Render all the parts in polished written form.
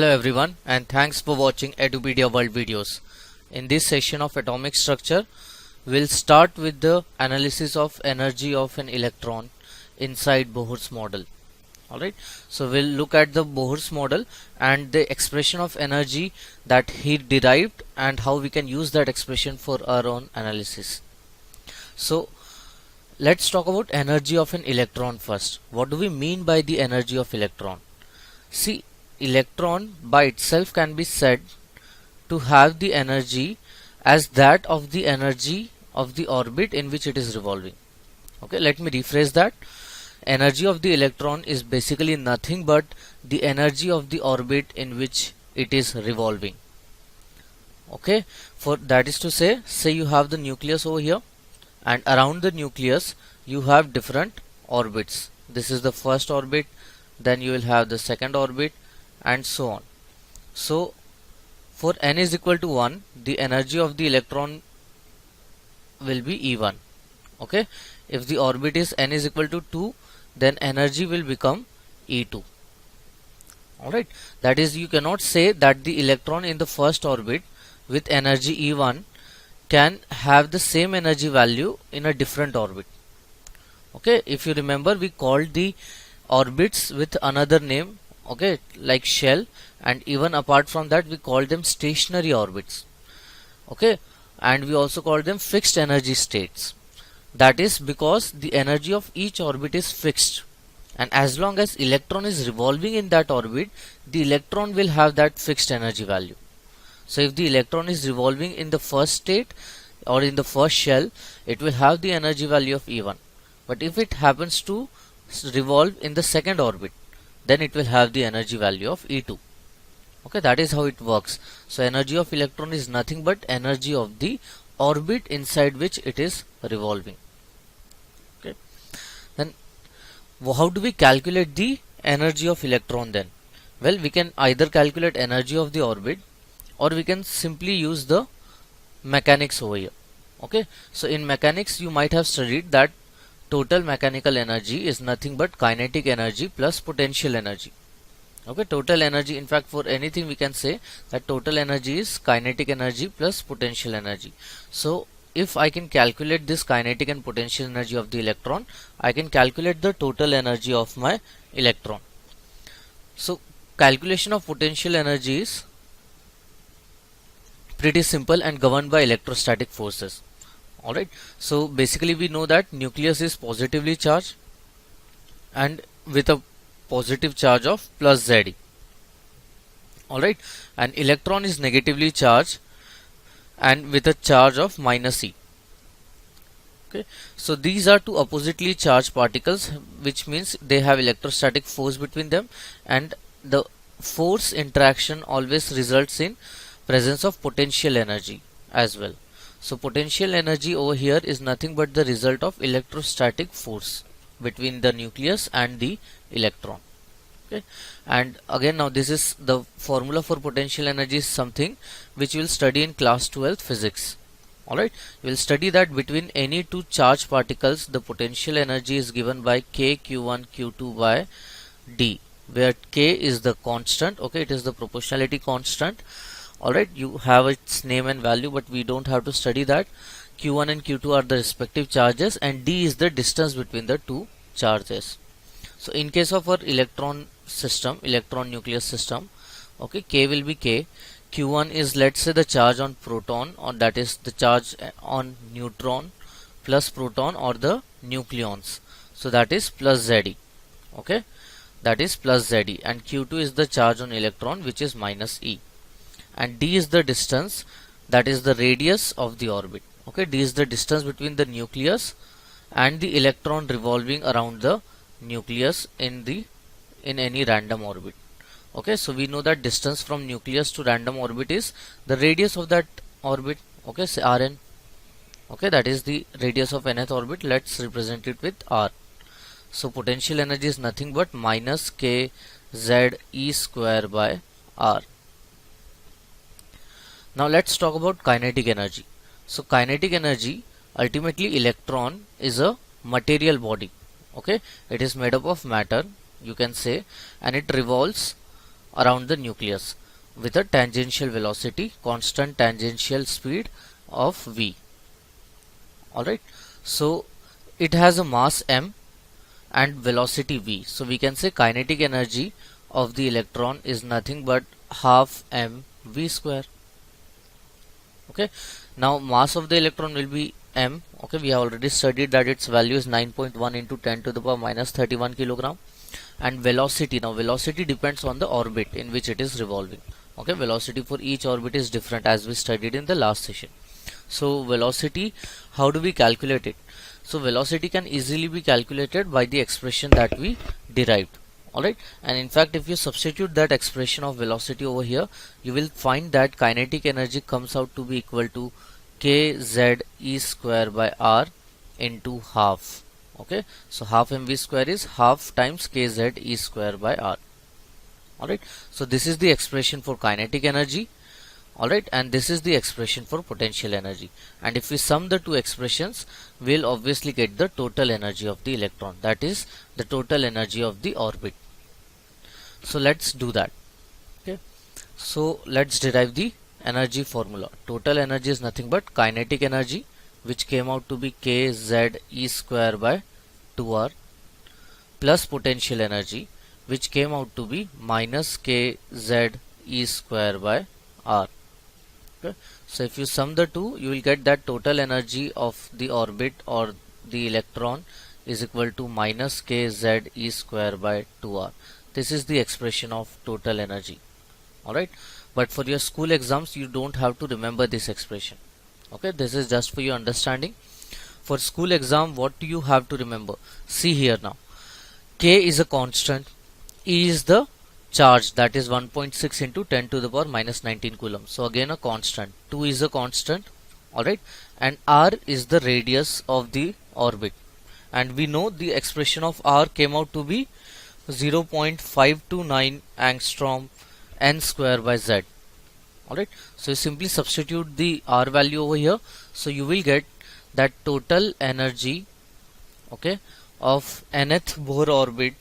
Hello everyone, and thanks for watching Edupedia World videos. In this session of atomic structure, we'll start with the analysis of energy of an electron inside Bohr's model. Alright, so we'll look at the Bohr's model and the expression of energy that he derived and how we can use that expression for our own analysis. So let's talk about energy of an electron first. What do we mean by the energy of electron? See, electron by itself can be said to have the energy as that of the energy of the orbit in which it is revolving. Okay, let me rephrase that. Energy of the electron is basically nothing but the energy of the orbit in which it is revolving. Okay, for that is to say you have the nucleus over here, and around the nucleus you have different orbits. This is the first orbit, then you will have the second orbit, and so on. So for n is equal to 1, the energy of the electron will be E1. Okay, if the orbit is n is equal to 2, then energy will become E2. Alright, that is, you cannot say that the electron in the first orbit with energy E1 can have the same energy value in a different orbit. Okay, if you remember, we called the orbits with another name, okay, like shell, and even apart from that we call them stationary orbits. Okay, and we also call them fixed energy states. That is because the energy of each orbit is fixed, and as long as electron is revolving in that orbit, the electron will have that fixed energy value. So if the electron is revolving in the first state or in the first shell, it will have the energy value of E1. But if it happens to revolve in the second orbit, then it will have the energy value of E2. Okay, that is how it works. So energy of electron is nothing but energy of the orbit inside which it is revolving. Okay, then how do we calculate the energy of electron then? Well, we can either calculate energy of the orbit, or we can simply use the mechanics over here. Okay, so in mechanics you might have studied that total mechanical energy is nothing but kinetic energy plus potential energy. Okay, total energy, in fact for anything we can say that total energy is kinetic energy plus potential energy. So if I can calculate this kinetic and potential energy of the electron, I can calculate the total energy of my electron. So calculation of potential energy is pretty simple and governed by electrostatic forces. Alright, so basically we know that nucleus is positively charged and with a positive charge of plus Ze. Alright, and electron is negatively charged and with a charge of minus E. Okay, so these are two oppositely charged particles, which means they have electrostatic force between them, and the force interaction always results in presence of potential energy as well. So potential energy over here is nothing but the result of electrostatic force between the nucleus and the electron. Okay, and again, now this is the formula for potential energy is something which we will study in class 12 physics. Alright, we will study that between any two charged particles the potential energy is given by K Q1 Q2 by D, where K is the constant. Okay, it is the proportionality constant. Alright, you have its name and value, but we don't have to study that. Q1 and Q2 are the respective charges, and D is the distance between the two charges. So in case of our electron system, electron nucleus system, okay, K will be K. Q1 is, let's say, the charge on proton, or that is the charge on neutron plus proton or the nucleons. So that is plus Ze. Okay, that is plus Ze, and Q2 is the charge on electron, which is minus E. And D is the distance, that is the radius of the orbit. Okay, D is the distance between the nucleus and the electron revolving around the nucleus in any random orbit. Okay, so we know that distance from nucleus to random orbit is the radius of that orbit. Okay, say Rn. Okay, that is the radius of nth orbit. Let's represent it with R. So potential energy is nothing but minus K Z E square by R. Now let's talk about kinetic energy. So kinetic energy, ultimately electron is a material body. Okay, it is made up of matter, you can say, and it revolves around the nucleus with a tangential velocity, constant tangential speed of v. Alright, so it has a mass m and velocity v. So we can say kinetic energy of the electron is nothing but half m v square. Okay, now mass of the electron will be m. Okay, we have already studied that its value is 9.1 into 10 to the power minus 31 kilogram. And velocity, now velocity depends on the orbit in which it is revolving. Okay, velocity for each orbit is different, as we studied in the last session. So velocity, how do we calculate it? So velocity can easily be calculated by the expression that we derived. Alright, and in fact if you substitute that expression of velocity over here, you will find that kinetic energy comes out to be equal to kz e square by r into half. Okay, so half mv square is half times kz e square by r. Alright, so this is the expression for kinetic energy. Alright, and this is the expression for potential energy, and if we sum the two expressions, we'll obviously get the total energy of the electron, that is the total energy of the orbit. So let's do that. Okay, so let's derive the energy formula. Total energy is nothing but kinetic energy, which came out to be kz e square by 2r, plus potential energy, which came out to be minus kz e square by r. Okay, so if you sum the two, you will get that total energy of the orbit or the electron is equal to minus kz e square by 2r. This is the expression of total energy. Alright, but for your school exams you don't have to remember this expression. Okay, this is just for your understanding. For school exam, what do you have to remember? See here now, k is a constant, E is the charge, that is 1.6 into 10 to the power minus 19 coulomb. So again a constant, 2 is a constant. Alright, and r is the radius of the orbit, and we know the expression of r came out to be 0.529 angstrom n square by z. Alright, so you simply substitute the r value over here, so you will get that total energy, okay, of nth Bohr orbit.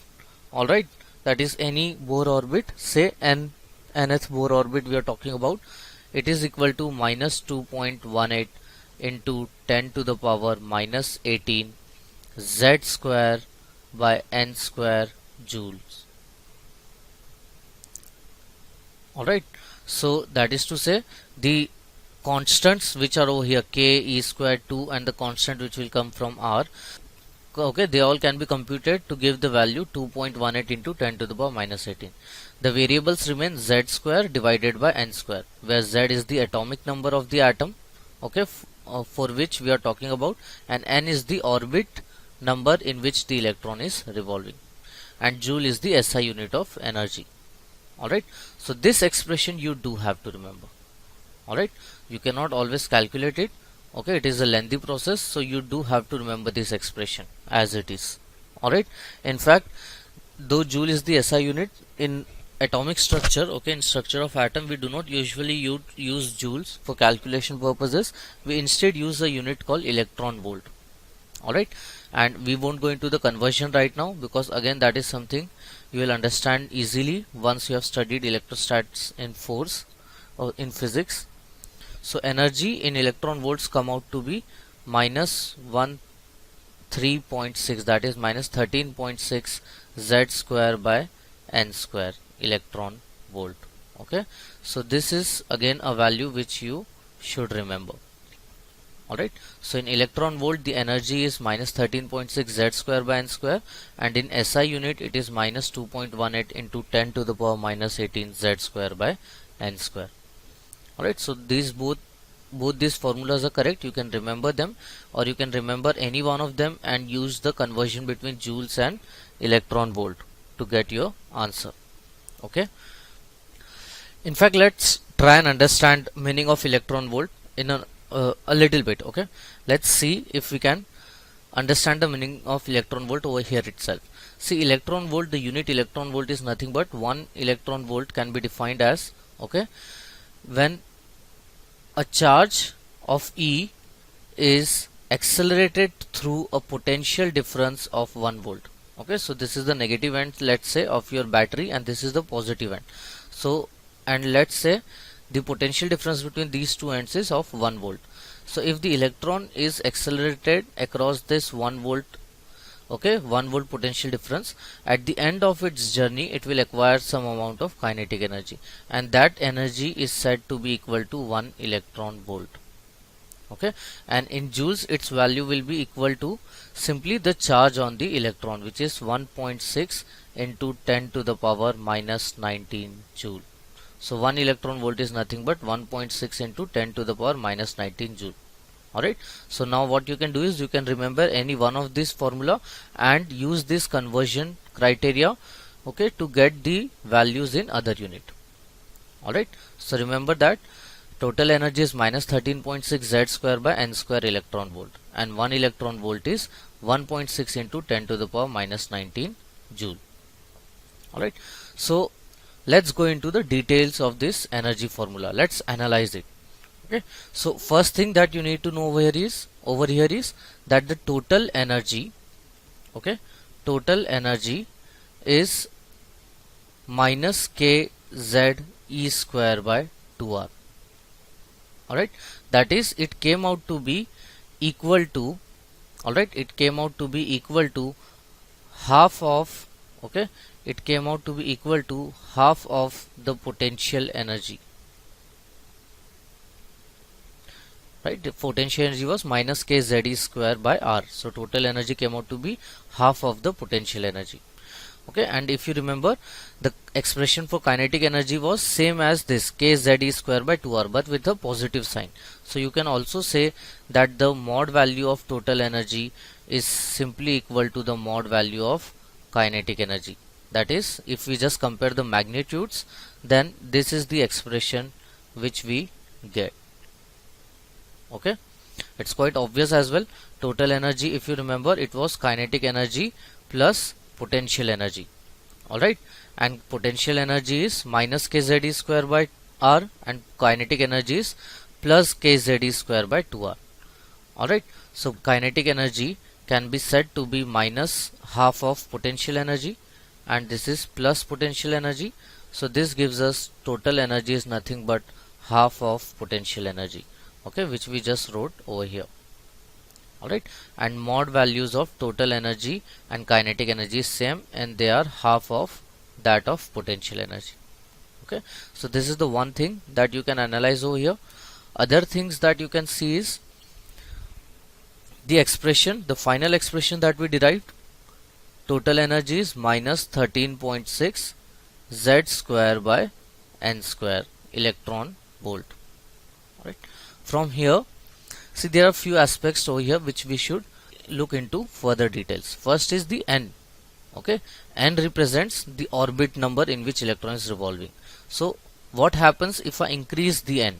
Alright, that is any Bohr orbit, say nth Bohr orbit we are talking about, it is equal to minus 2.18 into 10 to the power minus 18 z square by n square joules. Alright, so that is to say the constants which are over here, k, e square 2, and the constant which will come from r, okay, they all can be computed to give the value 2.18 into 10 to the power minus 18. The variables remain z square divided by n square, where z is the atomic number of the atom, okay, for which we are talking about, and n is the orbit number in which the electron is revolving, and joule is the SI unit of energy. Alright, so this expression you do have to remember. Alright, you cannot always calculate it. Okay, it is a lengthy process, so you do have to remember this expression as it is. Alright, in fact, though joule is the SI unit, in atomic structure, okay, in structure of atom, we do not usually use joules for calculation purposes. We instead use a unit called electron volt. Alright, and we won't go into the conversion right now, because again that is something you will understand easily once you have studied electrostats in force or in physics. So energy in electron volts come out to be minus 13.6, that is minus 13.6 z square by n square electron volt. Okay, so this is again a value which you should remember. Alright, so in electron volt the energy is minus 13.6 z square by n square, and in SI unit it is minus 2.18 into 10 to the power minus 18 z square by n square. Alright, so these both these formulas are correct. You can remember them, or you can remember any one of them and use the conversion between joules and electron volt to get your answer. Okay, in fact let's try and understand meaning of electron volt in a little bit. Okay, let's see if we can understand the meaning of electron volt over here itself. See, electron volt, the unit electron volt is nothing but 1 electron volt can be defined as, okay, when a charge of E is accelerated through a potential difference of 1 volt. Okay, so this is the negative end, let's say, of your battery, and this is the positive end. So, and let's say the potential difference between these two ends is of 1 volt. So if the electron is accelerated across this 1 volt, okay, 1 volt potential difference, at the end of its journey it will acquire some amount of kinetic energy, and that energy is said to be equal to 1 electron volt. Okay, and in joules its value will be equal to simply the charge on the electron, which is 1.6 into 10 to the power minus 19 joule. So 1 electron volt is nothing but 1.6 into 10 to the power minus 19 joule. Alright, so now what you can do is you can remember any one of this formula and use this conversion criteria, okay, to get the values in other unit. Alright, so remember that total energy is minus 13.6 Z square by N square electron volt, and 1 electron volt is 1.6 into 10 to the power minus 19 joule. Alright, so let's go into the details of this energy formula. Let's analyze it. Okay, so first thing that you need to know over here is that the total energy, okay, total energy is minus kz e square by 2r. Alright, that is, it came out to be equal to, alright, it came out to be equal to half of, okay, it came out to be equal to half of the potential energy. Right, the potential energy was minus kz e square by r, so total energy came out to be half of the potential energy. Okay, and if you remember, the expression for kinetic energy was same as this, kz e square by 2r, but with a positive sign. So you can also say that the mod value of total energy is simply equal to the mod value of kinetic energy. That is, if we just compare the magnitudes, then this is the expression which we get. Okay, it's quite obvious as well. Total energy, if you remember, it was kinetic energy plus potential energy. Alright, and potential energy is minus kz e square by r, and kinetic energy is plus kz e square by 2r. Alright, so kinetic energy can be said to be minus half of potential energy, and this is plus potential energy. So this gives us total energy is nothing but half of potential energy, okay, which we just wrote over here. Alright, and mod values of total energy and kinetic energy is same, and they are half of that of potential energy. Okay, so this is the one thing that you can analyze over here. Other things that you can see is the expression, the final expression that we derived. Total energy is minus 13.6 Z square by N square electron volt. Alright, from here, see, there are few aspects over here which we should look into further details. First is the n. Okay, n represents the orbit number in which electron is revolving. So what happens if I increase the n?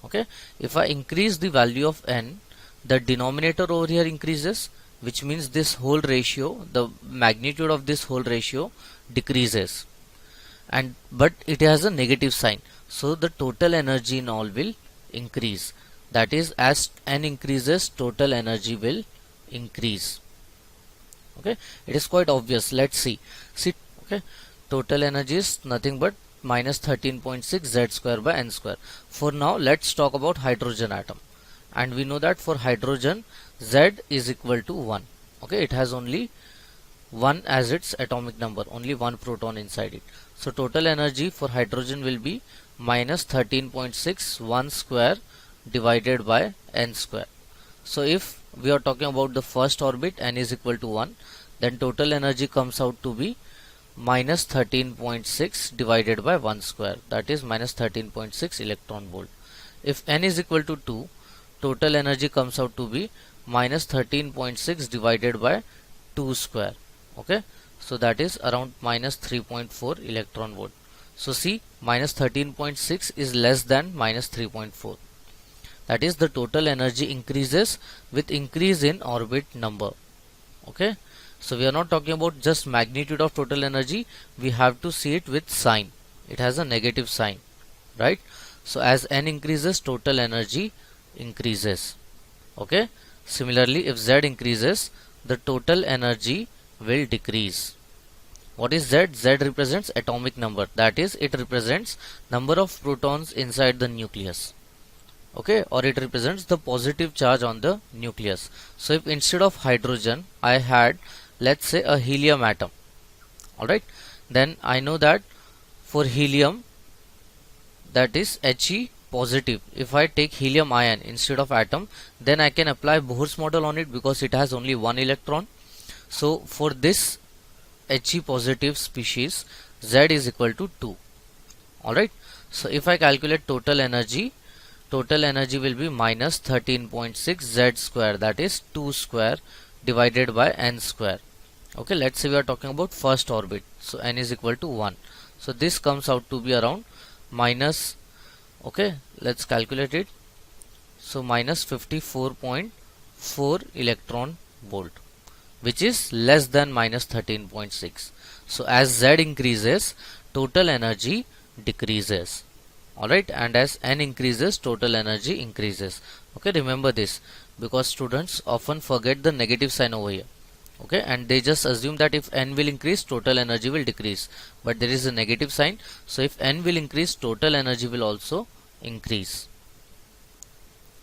Okay, if I increase the value of n, the denominator over here increases, which means this whole ratio, the magnitude of this whole ratio decreases, and but it has a negative sign, so the total energy in all will increase. That is, as n increases, total energy will increase. Okay, it is quite obvious. Let's see. Okay, total energy is nothing but minus 13.6 Z square by N square. For now, let's talk about hydrogen atom, and we know that for hydrogen Z is equal to 1. Okay, it has only 1 as its atomic number, only one proton inside it. So total energy for hydrogen will be minus 13.6 1 square divided by n square. So if we are talking about the first orbit, n is equal to 1, then total energy comes out to be minus 13.6 divided by 1 square, that is minus 13.6 electron volt. If n is equal to 2, total energy comes out to be minus 13.6 divided by 2 square. Okay, so that is around minus 3.4 electron volt. So see, minus 13.6 is less than minus 3.4. That is, the total energy increases with increase in orbit number. Okay, so we are not talking about just magnitude of total energy, we have to see it with sign. It has a negative sign, right? So as n increases, total energy increases. Okay, similarly, if Z increases, the total energy will decrease. What is Z? Z represents atomic number, that is it represents number of protons inside the nucleus, okay, or it represents the positive charge on the nucleus. So if instead of hydrogen I had, let's say, a helium atom, alright, then I know that for helium, that is He positive. If I take helium ion instead of atom, then I can apply Bohr's model on it because it has only one electron. So for this He positive species, Z is equal to 2. Alright, so if I calculate total energy will be minus 13.6 Z square, that is 2 square divided by n square. Okay, let's say we are talking about first orbit, so n is equal to 1. So this comes out to be around minus, okay, let's calculate it. So minus 54.4 electron volt, which is less than minus 13.6. So as Z increases, total energy decreases. Alright, and as n increases, total energy increases. Okay, remember this because students often forget the negative sign over here. Okay, and they just assume that if n will increase, total energy will decrease, but there is a negative sign. So if n will increase, total energy will also increase.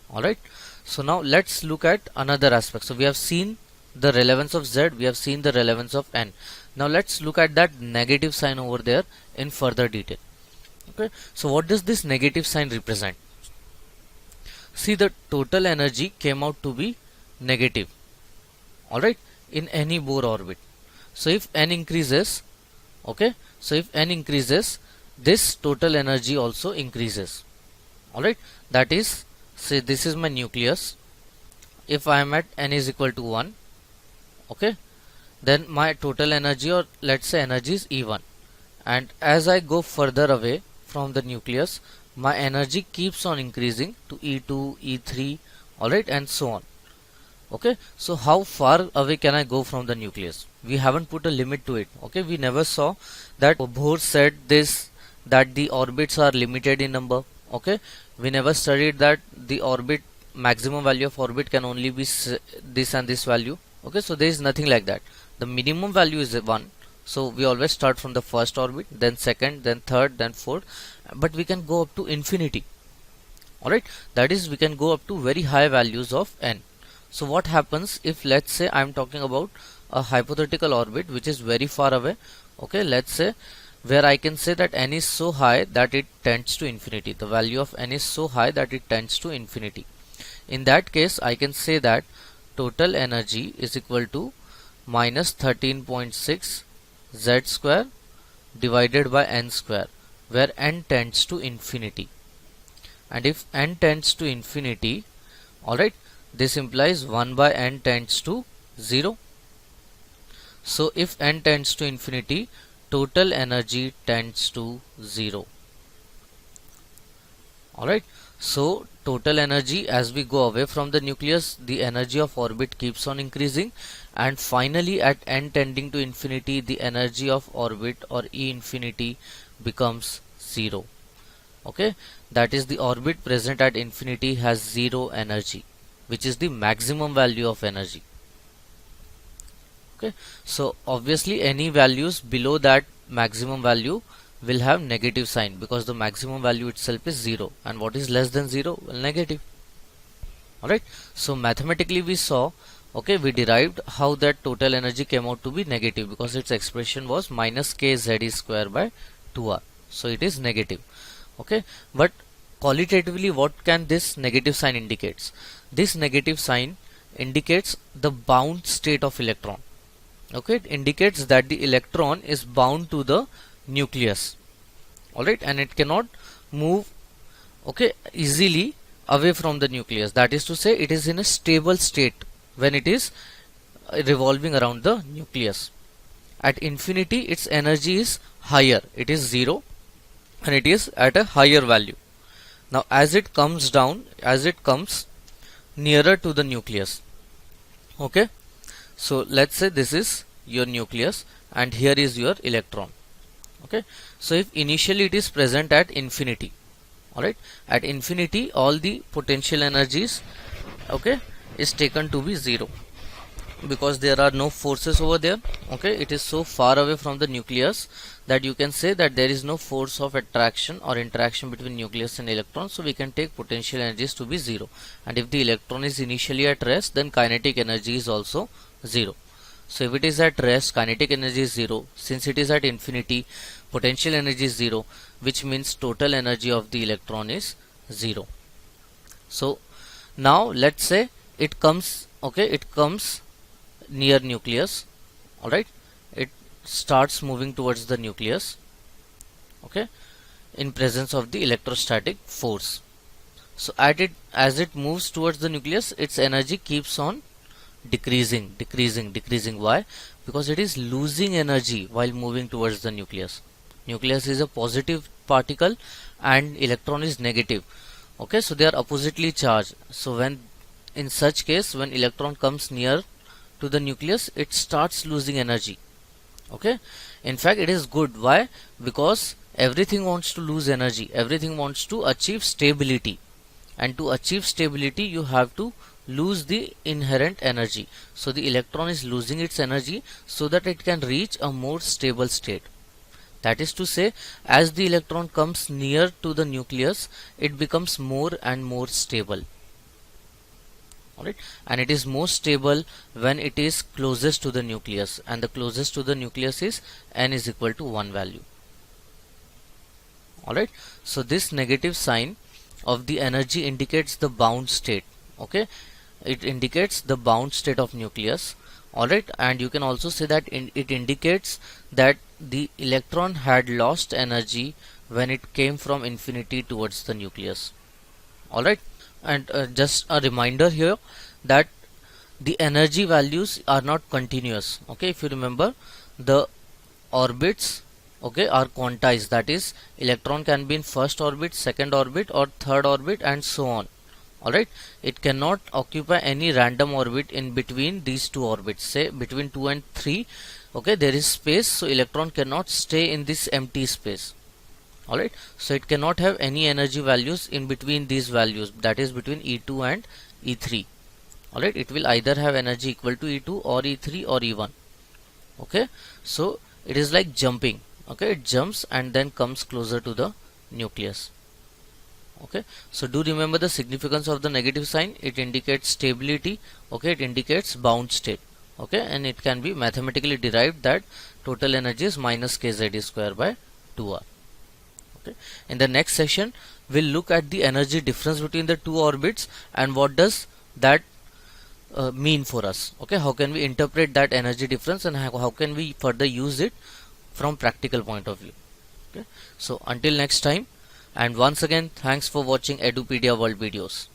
Alright, so now let's look at another aspect. So we have seen the relevance of Z, we have seen the relevance of n. Now let's look at that negative sign over there in further detail. Okay, so what does this negative sign represent? See, the total energy came out to be negative, alright, in any Bohr orbit. So if n increases, okay, so if n increases, this total energy also increases. Alright, that is, say this is my nucleus. If I am at n is equal to 1, okay, then my total energy, or let's say energy, is E1, and as I go further away from the nucleus, my energy keeps on increasing to E2, E3, alright, and so on. Okay, so how far away can I go from the nucleus? We haven't put a limit to it. Okay, we never saw that Bohr said this, that the orbits are limited in number. Okay, we never studied that the orbit, maximum value of orbit can only be this and this value. Okay, so there is nothing like that. The minimum value is 1. So we always start from the first orbit, then second, then third, then fourth, but we can go up to infinity. Alright, that is, we can go up to very high values of n. So what happens if, let's say, I am talking about a hypothetical orbit which is very far away, okay, let's say, where I can say that n is so high that it tends to infinity. The value of n is so high that it tends to infinity. In that case, I can say that total energy is equal to minus 13.6 Z square divided by n square, where n tends to infinity. And if n tends to infinity, alright, this implies 1 by n tends to 0. So if n tends to infinity, total energy tends to 0. Alright, so total energy, as we go away from the nucleus, the energy of orbit keeps on increasing, and finally at n tending to infinity, the energy of orbit, or E infinity, becomes 0. Okay, that is, the orbit present at infinity has 0 energy, which is the maximum value of energy. Okay, so obviously any values below that maximum value will have negative sign, because the maximum value itself is 0, and what is less than 0? Well, negative. Alright, so mathematically we saw, okay, we derived how that total energy came out to be negative, because its expression was minus kZe square by 2r, so it is negative. Okay, but qualitatively, what can this negative sign indicates? This negative sign indicates the bound state of electron. Okay, it indicates that the electron is bound to the nucleus, alright, and it cannot move, okay, easily away from the nucleus. That is to say, it is in a stable state when it is revolving around the nucleus. At infinity, its energy is higher, it is 0, and it is at a higher value. Now as it comes down, as it comes nearer to the nucleus, okay, so let's say this is your nucleus and here is your electron. Okay, so if initially it is present at infinity, alright, at infinity all the potential energies, okay, is taken to be 0. because there are no forces over there. Okay, it is so far away from the nucleus that you can say that there is no force of attraction or interaction between nucleus and electron, so we can take potential energies to be zero. And if the electron is initially at rest, then kinetic energy is also zero. So if it is at rest, kinetic energy is zero. Since it is at infinity, potential energy is zero, which means total energy of the electron is zero. So now let's say it comes, okay, it comes near nucleus. All right, it starts moving towards the nucleus, okay, in presence of the electrostatic force. So as it moves towards the nucleus, its energy keeps on decreasing. Why? Because it is losing energy while moving towards the nucleus. Nucleus is a positive particle and electron is negative. Okay, so they are oppositely charged. So when in such case, when electron comes near to the nucleus, it starts losing energy. Okay, in fact it is good. Why? Because everything wants to lose energy, everything wants to achieve stability, and to achieve stability you have to lose the inherent energy. So the electron is losing its energy so that it can reach a more stable state. That is to say, as the electron comes near to the nucleus, it becomes more and more stable. Alright, and it is most stable when it is closest to the nucleus, and the closest to the nucleus is n is equal to 1 value. Alright, so this negative sign of the energy indicates the bound state. Okay, it indicates the bound state of nucleus. Alright, and you can also say that it indicates that the electron had lost energy when it came from infinity towards the nucleus. Alright, and just a reminder here that the energy values are not continuous. Okay, if you remember, the orbits, okay, are quantized. That is, electron can be in first orbit, second orbit, or third orbit, and so on. Alright, it cannot occupy any random orbit in between these two orbits. Say between 2 and 3, okay, there is space, so electron cannot stay in this empty space. Alright, so it cannot have any energy values in between these values, that is between E2 and E3. Alright, it will either have energy equal to E2 or E3 or E1. Okay, so it is like jumping. Okay, it jumps and then comes closer to the nucleus. Okay, so do remember the significance of the negative sign. It indicates stability. Okay, it indicates bound state. Okay, and it can be mathematically derived that total energy is minus kz square by 2r. Okay, in the next session we'll look at the energy difference between the two orbits and what does that mean for us. Okay, how can we interpret that energy difference and how can we further use it from practical point of view. Okay, so until next time, and once again thanks for watching Edupedia World videos.